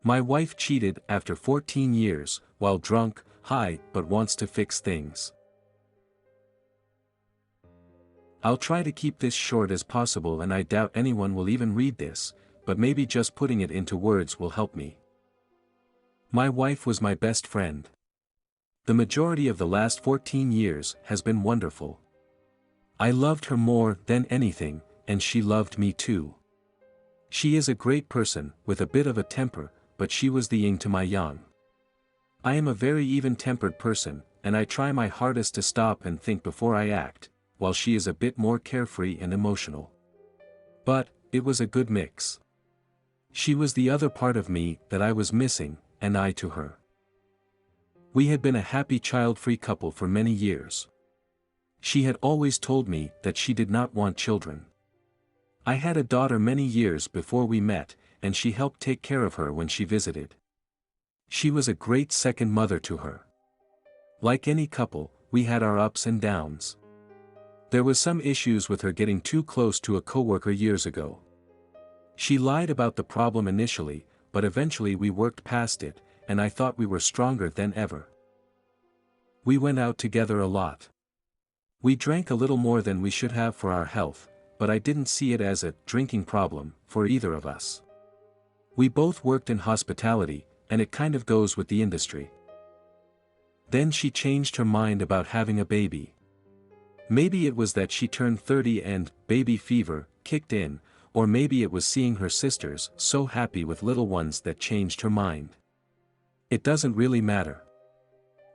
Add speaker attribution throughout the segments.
Speaker 1: My wife cheated after 14 years, while drunk, high, but wants to fix things. I'll try to keep this short as possible, and I doubt anyone will even read this, but maybe just putting it into words will help me. My wife was my best friend. The majority of the last 14 years has been wonderful. I loved her more than anything, and she loved me too. She is a great person, with a bit of a temper, but she was the ying to my yang. I am a very even-tempered person, and I try my hardest to stop and think before I act, while she is a bit more carefree and emotional. But, it was a good mix. She was the other part of me that I was missing, and I to her. We had been a happy child-free couple for many years. She had always told me that she did not want children. I had a daughter many years before we met, and she helped take care of her when she visited. She was a great second mother to her. Like any couple, we had our ups and downs. There was some issues with her getting too close to a coworker years ago. She lied about the problem initially, but eventually we worked past it, and I thought we were stronger than ever. We went out together a lot. We drank a little more than we should have for our health, but I didn't see it as a drinking problem for either of us. We both worked in hospitality, and it kind of goes with the industry. Then she changed her mind about having a baby. Maybe it was that she turned 30 and baby fever kicked in, or maybe it was seeing her sisters so happy with little ones that changed her mind. It doesn't really matter.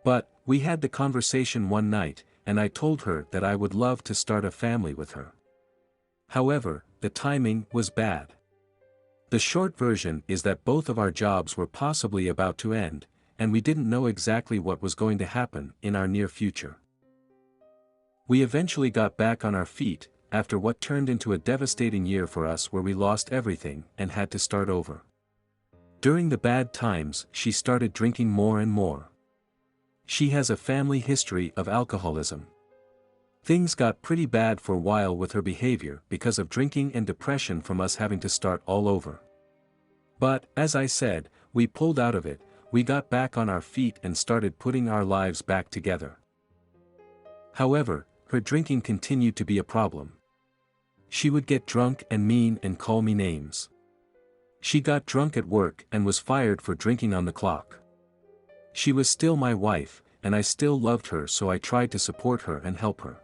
Speaker 1: But, we had the conversation one night, and I told her that I would love to start a family with her. However, the timing was bad. The short version is that both of our jobs were possibly about to end, and we didn't know exactly what was going to happen in our near future. We eventually got back on our feet, after what turned into a devastating year for us where we lost everything and had to start over. During the bad times, she started drinking more and more. She has a family history of alcoholism. Things got pretty bad for a while with her behavior because of drinking and depression from us having to start all over. But, as I said, we pulled out of it, we got back on our feet and started putting our lives back together. However, her drinking continued to be a problem. She would get drunk and mean and call me names. She got drunk at work and was fired for drinking on the clock. She was still my wife, and I still loved her, so I tried to support her and help her.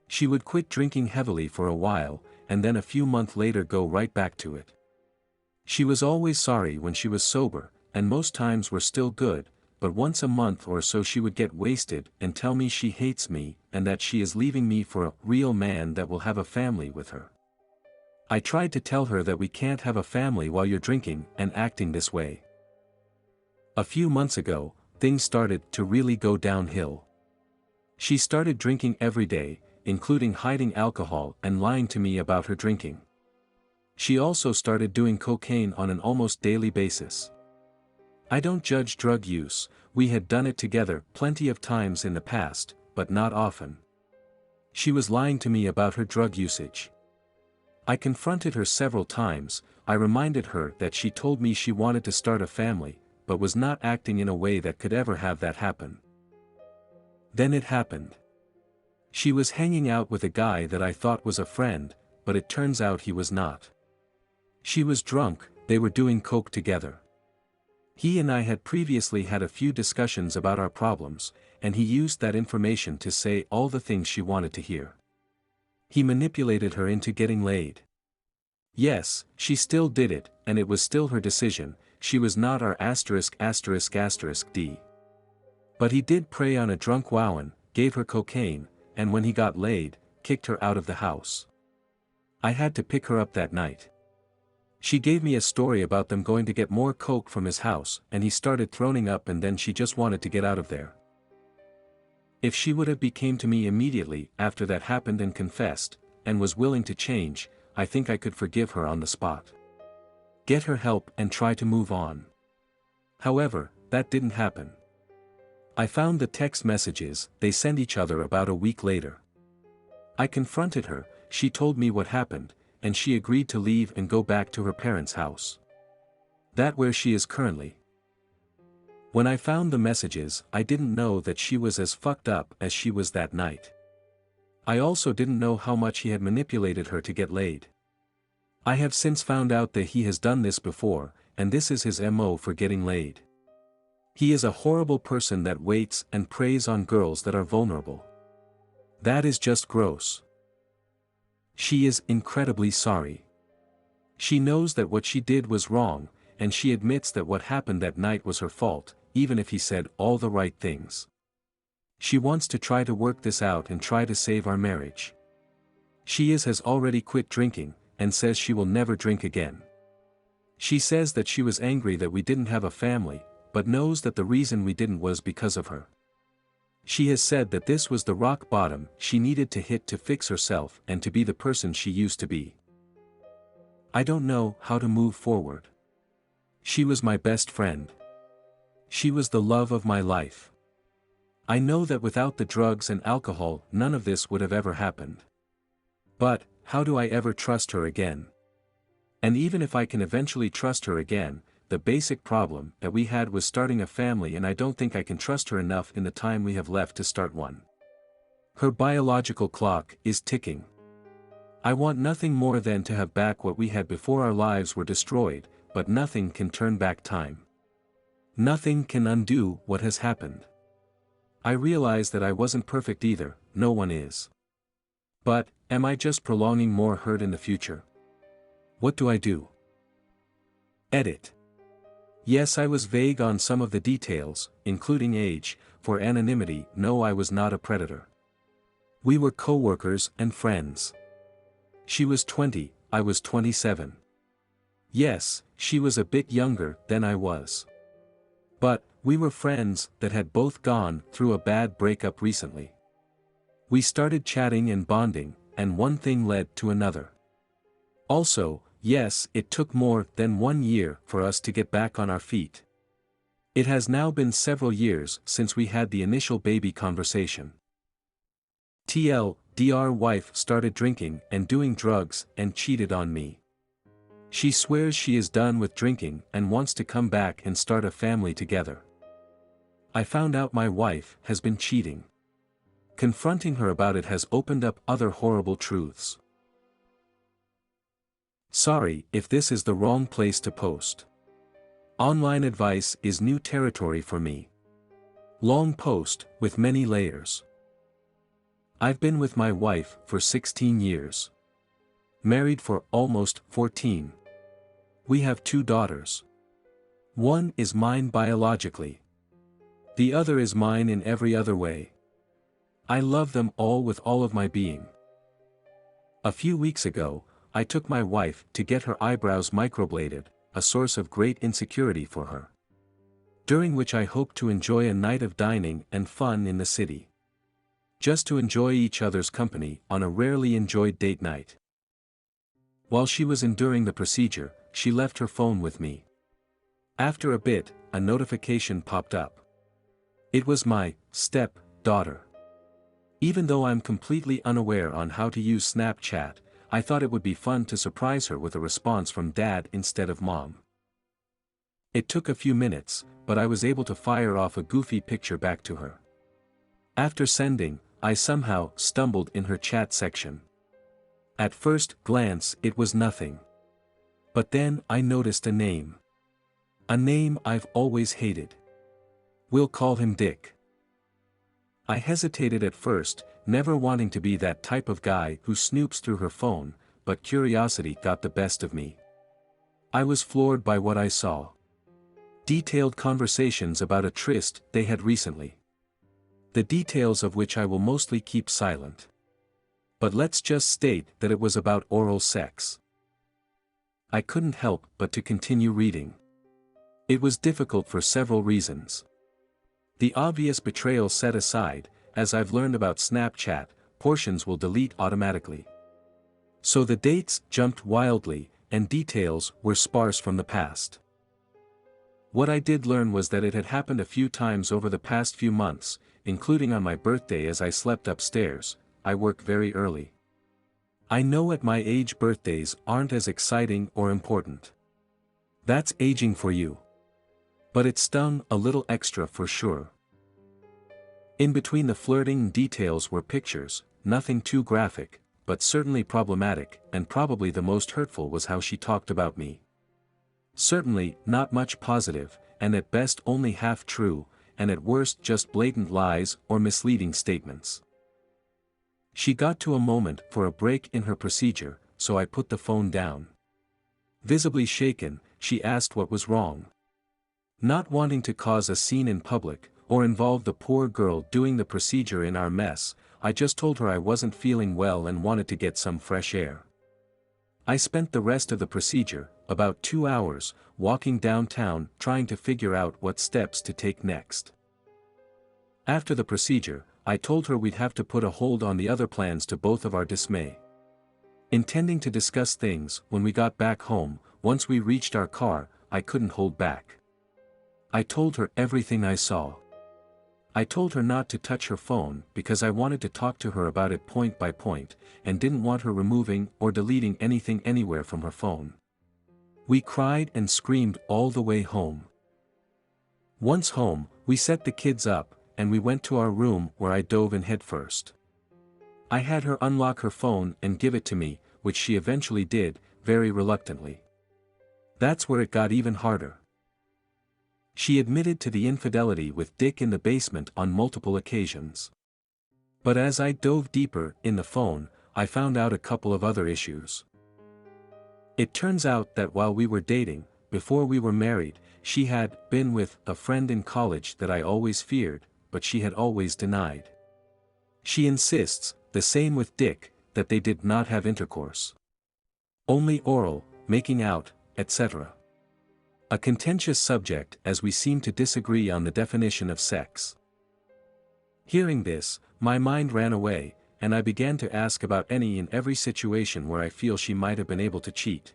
Speaker 1: She would quit drinking heavily for a while, and then a few months later go right back to it. She was always sorry when she was sober, and most times were still good, but once a month or so she would get wasted and tell me she hates me and that she is leaving me for a real man that will have a family with her. I tried to tell her that we can't have a family while you're drinking and acting this way. A few months ago, things started to really go downhill. She started drinking every day, including hiding alcohol and lying to me about her drinking. She also started doing cocaine on an almost daily basis. I don't judge drug use, we had done it together plenty of times in the past, but not often. She was lying to me about her drug usage. I confronted her several times, I reminded her that she told me she wanted to start a family, but was not acting in a way that could ever have that happen. Then it happened. She was hanging out with a guy that I thought was a friend, but it turns out he was not. She was drunk, they were doing coke together. He and I had previously had a few discussions about our problems, and he used that information to say all the things she wanted to hear. He manipulated her into getting laid. Yes, she still did it, and it was still her decision, she was not our ****D. But he did prey on a drunk wowan, gave her cocaine, and when he got laid, kicked her out of the house. I had to pick her up that night. She gave me a story about them going to get more coke from his house, and he started throwing up, and then she just wanted to get out of there. If she would have became to me immediately after that happened and confessed, and was willing to change, I think I could forgive her on the spot. Get her help and try to move on. However, that didn't happen. I found the text messages they sent each other about a week later. I confronted her, she told me what happened, and she agreed to leave and go back to her parents' house. That where she is currently. When I found the messages, I didn't know that she was as fucked up as she was that night. I also didn't know how much he had manipulated her to get laid. I have since found out that he has done this before, and this is his MO for getting laid. He is a horrible person that waits and preys on girls that are vulnerable. That is just gross. She is incredibly sorry. She knows that what she did was wrong, and she admits that what happened that night was her fault, even if he said all the right things. She wants to try to work this out and try to save our marriage. She has already quit drinking, and says she will never drink again. She says that she was angry that we didn't have a family, but knows that the reason we didn't was because of her. She has said that this was the rock bottom she needed to hit to fix herself and to be the person she used to be. I don't know how to move forward. She was my best friend. She was the love of my life. I know that without the drugs and alcohol none of this would have ever happened. But, how do I ever trust her again? And even if I can eventually trust her again, the basic problem that we had was starting a family, and I don't think I can trust her enough in the time we have left to start one. Her biological clock is ticking. I want nothing more than to have back what we had before our lives were destroyed, but nothing can turn back time. Nothing can undo what has happened. I realize that I wasn't perfect either, no one is. But, am I just prolonging more hurt in the future? What do I do? Edit. Yes, I was vague on some of the details, including age. For anonymity, no, I was not a predator. We were co-workers and friends. She was 20, I was 27. Yes, she was a bit younger than I was. But, we were friends that had both gone through a bad breakup recently. We started chatting and bonding, and one thing led to another. Also, yes, it took more than 1 year for us to get back on our feet. It has now been several years since we had the initial baby conversation. TLDR wife started drinking and doing drugs and cheated on me. She swears she is done with drinking and wants to come back and start a family together. I found out my wife has been cheating. Confronting her about it has opened up other horrible truths. Sorry if this is the wrong place to post. Online advice is new territory for me. Long post with many layers. I've been with my wife for 16 years. Married for almost 14. We have 2 daughters. One is mine biologically. The other is mine in every other way. I love them all with all of my being. A few weeks ago, I took my wife to get her eyebrows microbladed, a source of great insecurity for her. During which I hope to enjoy a night of dining and fun in the city. Just to enjoy each other's company on a rarely enjoyed date night. While she was enduring the procedure, she left her phone with me. After a bit, a notification popped up. It was my step-daughter. Even though I'm completely unaware on how to use Snapchat, I thought it would be fun to surprise her with a response from Dad instead of Mom. It took a few minutes, but I was able to fire off a goofy picture back to her. After sending, I somehow stumbled in her chat section. At first glance it was nothing. But then I noticed a name. A name I've always hated. We'll call him Dick. I hesitated at first, never wanting to be that type of guy who snoops through her phone, but curiosity got the best of me. I was floored by what I saw. Detailed conversations about a tryst they had recently. The details of which I will mostly keep silent. But let's just state that it was about oral sex. I couldn't help but to continue reading. It was difficult for several reasons. The obvious betrayal set aside, as I've learned about Snapchat, portions will delete automatically. So the dates jumped wildly, and details were sparse from the past. What I did learn was that it had happened a few times over the past few months, including on my birthday as I slept upstairs. I work very early. I know at my age birthdays aren't as exciting or important. That's aging for you. But it stung a little extra for sure. In between the flirting details were pictures, nothing too graphic, but certainly problematic, and probably the most hurtful was how she talked about me. Certainly, not much positive, and at best only half true, and at worst just blatant lies or misleading statements. She got to a moment for a break in her procedure, so I put the phone down. Visibly shaken, she asked what was wrong. Not wanting to cause a scene in public, or involve the poor girl doing the procedure in our mess, I just told her I wasn't feeling well and wanted to get some fresh air. I spent the rest of the procedure, about 2 hours, walking downtown trying to figure out what steps to take next. After the procedure, I told her we'd have to put a hold on the other plans to both of our dismay. Intending to discuss things when we got back home, once we reached our car, I couldn't hold back. I told her everything I saw. I told her not to touch her phone because I wanted to talk to her about it point by point, and didn't want her removing or deleting anything anywhere from her phone. We cried and screamed all the way home. Once home, we set the kids up, and we went to our room where I dove in headfirst. I had her unlock her phone and give it to me, which she eventually did, very reluctantly. That's where it got even harder. She admitted to the infidelity with Dick in the basement on multiple occasions. But as I dove deeper in the phone, I found out a couple of other issues. It turns out that while we were dating, before we were married, she had been with a friend in college that I always feared, but she had always denied. She insists, the same with Dick, that they did not have intercourse. Only oral, making out, etc. A contentious subject as we seem to disagree on the definition of sex. Hearing this, my mind ran away, and I began to ask about any and every situation where I feel she might have been able to cheat.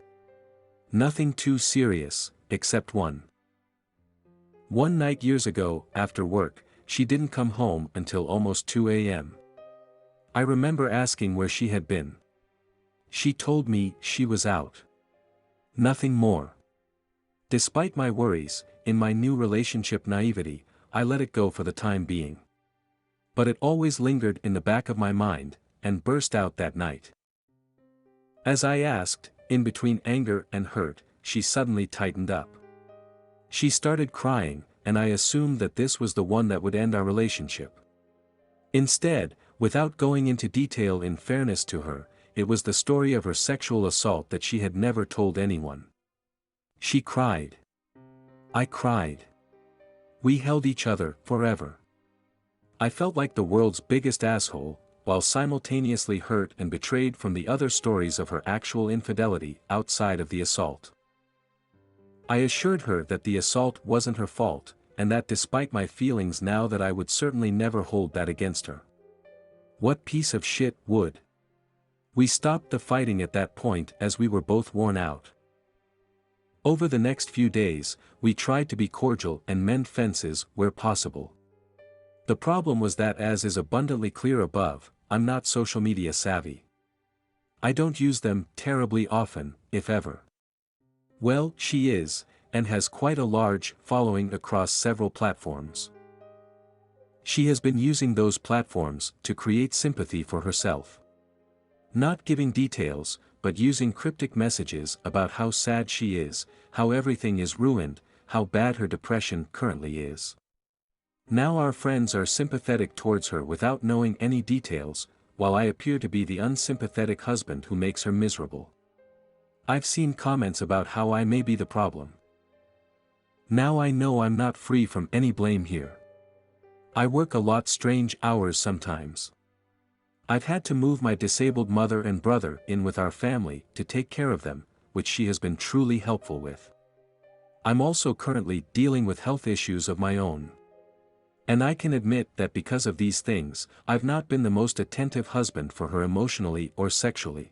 Speaker 1: Nothing too serious, except one. One night years ago, after work, she didn't come home until almost 2 a.m. I remember asking where she had been. She told me she was out. Nothing more. Despite my worries, in my new relationship naivety, I let it go for the time being. But it always lingered in the back of my mind, and burst out that night. As I asked, in between anger and hurt, she suddenly tightened up. She started crying, and I assumed that this was the one that would end our relationship. Instead, without going into detail in fairness to her, it was the story of her sexual assault that she had never told anyone. She cried. I cried. We held each other forever. I felt like the world's biggest asshole, while simultaneously hurt and betrayed from the other stories of her actual infidelity outside of the assault. I assured her that the assault wasn't her fault, and that despite my feelings now that I would certainly never hold that against her. What piece of shit would? We stopped the fighting at that point as we were both worn out. Over the next few days, we tried to be cordial and mend fences where possible. The problem was that, as is abundantly clear above, I'm not social media savvy. I don't use them terribly often, if ever. Well, she is, and has quite a large following across several platforms. She has been using those platforms to create sympathy for herself. Not giving details, but using cryptic messages about how sad she is, how everything is ruined, how bad her depression currently is. Now our friends are sympathetic towards her without knowing any details, while I appear to be the unsympathetic husband who makes her miserable. I've seen comments about how I may be the problem. Now I know I'm not free from any blame here. I work a lot strange hours sometimes. I've had to move my disabled mother and brother in with our family to take care of them, which she has been truly helpful with. I'm also currently dealing with health issues of my own. And I can admit that because of these things, I've not been the most attentive husband for her emotionally or sexually.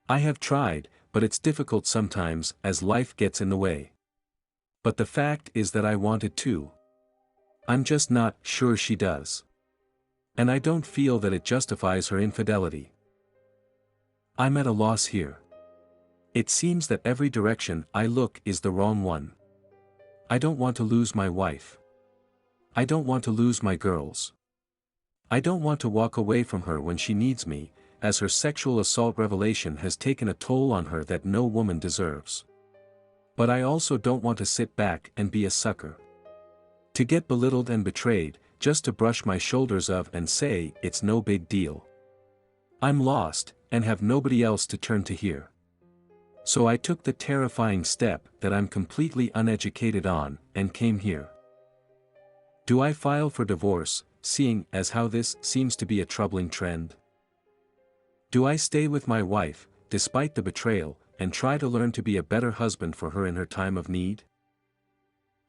Speaker 1: I have tried, but it's difficult sometimes as life gets in the way. But the fact is that I wanted to. I'm just not sure she does. And I don't feel that it justifies her infidelity. I'm at a loss here. It seems that every direction I look is the wrong one. I don't want to lose my wife. I don't want to lose my girls. I don't want to walk away from her when she needs me, as her sexual assault revelation has taken a toll on her that no woman deserves. But I also don't want to sit back and be a sucker. To get belittled and betrayed, just to brush my shoulders of and say it's no big deal. I'm lost, and have nobody else to turn to here. So I took the terrifying step that I'm completely uneducated on, and came here. Do I file for divorce, seeing as how this seems to be a troubling trend? Do I stay with my wife, despite the betrayal, and try to learn to be a better husband for her in her time of need?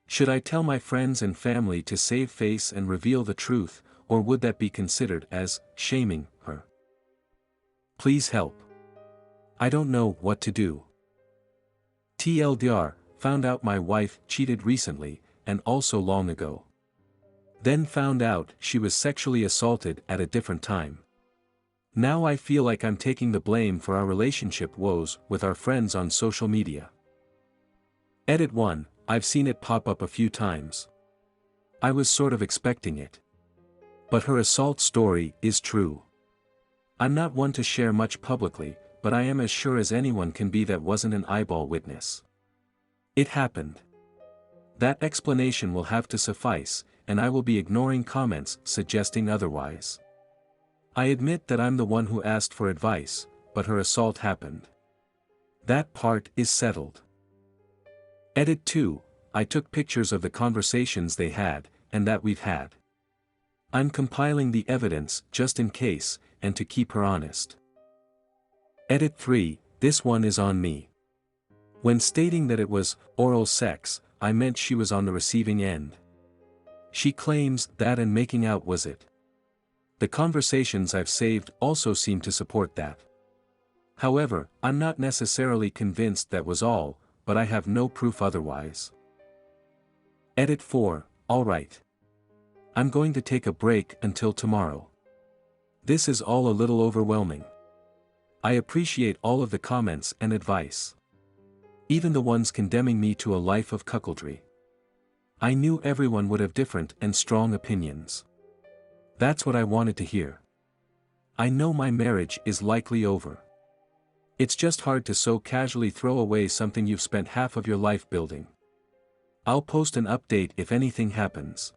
Speaker 1: Should I tell my friends and family to save face and reveal the truth, or would that be considered as shaming her? Please help. I don't know what to do. TLDR, found out my wife cheated recently, and also long ago. Then found out she was sexually assaulted at a different time. Now I feel like I'm taking the blame for our relationship woes with our friends on social media. Edit 1, I've seen it pop up a few times. I was sort of expecting it. But her assault story is true. I'm not one to share much publicly, but I am as sure as anyone can be that wasn't an eyeball witness. It happened. That explanation will have to suffice, and I will be ignoring comments suggesting otherwise. I admit that I'm the one who asked for advice, but her assault happened. That part is settled. Edit 2, I took pictures of the conversations they had, and that we've had. I'm compiling the evidence just in case, and to keep her honest. Edit 3, this one is on me. When stating that it was oral sex, I meant she was on the receiving end. She claims that and making out was it. The conversations I've saved also seem to support that. However, I'm not necessarily convinced that was all, but I have no proof otherwise. Edit 4, alright. I'm going to take a break until tomorrow. This is all a little overwhelming. I appreciate all of the comments and advice. Even the ones condemning me to a life of cuckoldry. I knew everyone would have different and strong opinions. That's what I wanted to hear. I know my marriage is likely over. It's just hard to so casually throw away something you've spent half of your life building. I'll post an update if anything happens.